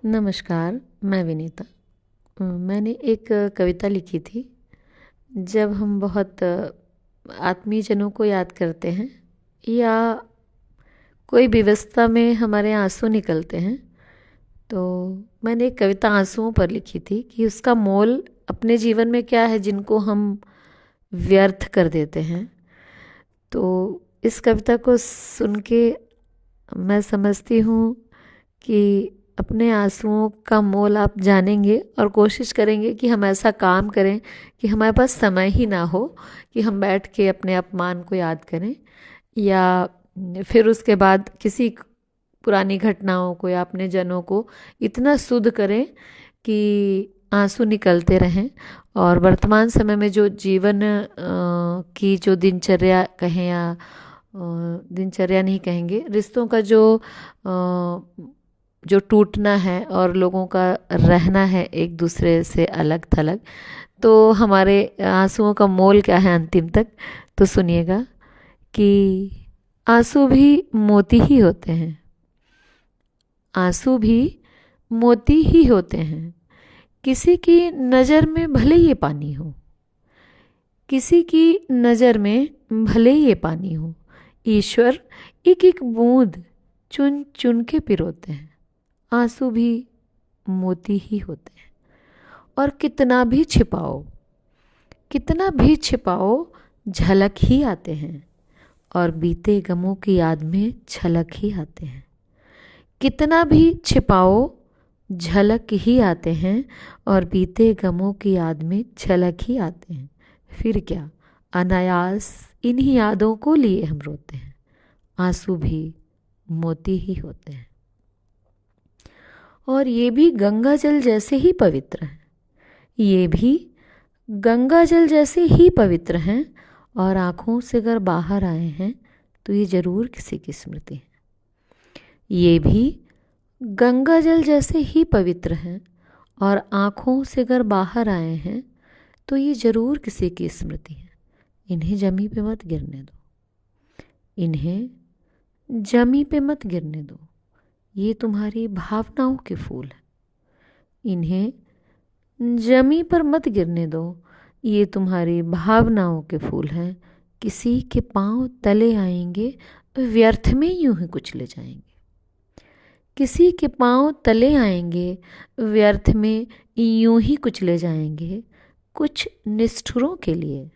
नमस्कार, मैं विनीता। मैंने एक कविता लिखी थी। जब हम बहुत आत्मीयजनों को याद करते हैं या कोई विवस्था में हमारे आंसू निकलते हैं, तो मैंने एक कविता आंसुओं पर लिखी थी कि उसका मोल अपने जीवन में क्या है जिनको हम व्यर्थ कर देते हैं। तो इस कविता को सुन के मैं समझती हूँ कि अपने आंसुओं का मोल आप जानेंगे और कोशिश करेंगे कि हम ऐसा काम करें कि हमारे पास समय ही ना हो कि हम बैठ के अपने अपमान को याद करें या फिर उसके बाद किसी पुरानी घटनाओं को या अपने जनों को इतना शुद्ध करें कि आंसू निकलते रहें। और वर्तमान समय में जो जीवन की जो दिनचर्या कहें या दिनचर्या नहीं कहेंगे, रिश्तों का जो टूटना है और लोगों का रहना है एक दूसरे से अलग थलग, तो हमारे आंसुओं का मोल क्या है अंतिम तक, तो सुनिएगा कि आंसू भी मोती ही होते हैं। आंसू भी मोती ही होते हैं। किसी की नज़र में भले ये पानी हो, किसी की नज़र में भले ये पानी हो, ईश्वर एक एक बूंद चुन चुन के पिरोते हैं। आंसू भी मोती ही होते हैं। और कितना भी छिपाओ, कितना भी छिपाओ, झलक ही आते हैं और बीते गमों की याद में झलक ही आते हैं। कितना भी छिपाओ, झलक ही आते हैं और बीते गमों की याद में झलक ही आते हैं। फिर क्या, अनायास इन्हीं यादों को लिए हम रोते हैं। आंसू भी मोती ही होते हैं। और ये भी गंगा जल जैसे ही पवित्र हैं। ये भी गंगा जल जैसे ही पवित्र हैं। और आँखों से अगर बाहर आए हैं तो ये ज़रूर किसी की स्मृति है। ये भी गंगा जल जैसे ही पवित्र हैं और आँखों से अगर बाहर आए हैं तो ये ज़रूर किसी की स्मृति है। इन्हें जमी पे मत गिरने दो, इन्हें जमी पे मत गिरने दो। ये तुम्हारी भावनाओं के फूल हैं। इन्हें जमी पर मत गिरने दो। ये तुम्हारी भावनाओं के फूल हैं। किसी के पांव तले आएंगे, व्यर्थ में यूं ही कुचले जाएंगे। किसी के पांव तले आएंगे, व्यर्थ में यूं ही कुचले जाएंगे। कुछ निष्ठुरों के लिए,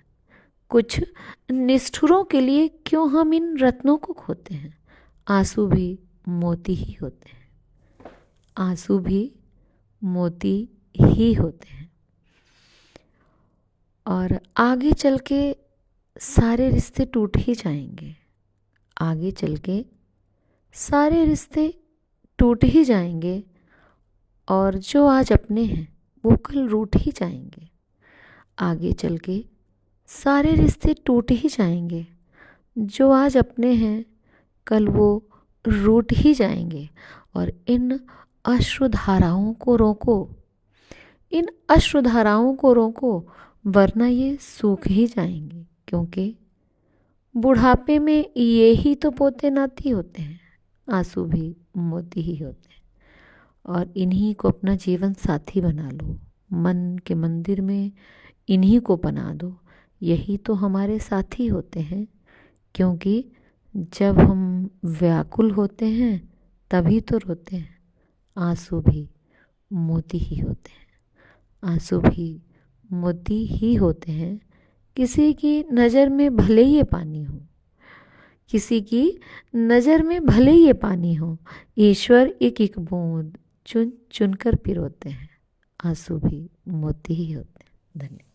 कुछ निष्ठुरों के लिए क्यों हम इन रत्नों को खोते हैं। आंसू भी मोती ही होते हैं। आंसू भी मोती ही होते हैं। और आगे चल के सारे रिश्ते टूट ही जाएंगे। आगे चल के सारे रिश्ते टूट ही जाएंगे और जो आज अपने हैं वो कल रूठ ही जाएंगे। आगे चल के सारे रिश्ते टूट ही जाएंगे। जो आज अपने हैं कल वो रूठ ही जाएंगे। और इन अश्रुधाराओं को रोको, इन अश्रुधाराओं को रोको, वरना ये सूख ही जाएंगे। क्योंकि बुढ़ापे में ये ही तो पोते नाती होते हैं। आंसू भी मोती ही होते हैं। और इन्हीं को अपना जीवन साथी बना लो। मन के मंदिर में इन्हीं को बना दो। यही तो हमारे साथी होते हैं। क्योंकि जब हम व्याकुल होते हैं तभी तो रोते हैं। आंसू भी मोती ही होते हैं। आंसू भी मोती ही होते हैं। किसी की नज़र में भले ये पानी हो, किसी की नज़र में भले ये पानी हो, ईश्वर एक एक बूंद चुन चुन कर पिरोते हैं। आंसू भी मोती ही होते हैं। धन्यवाद।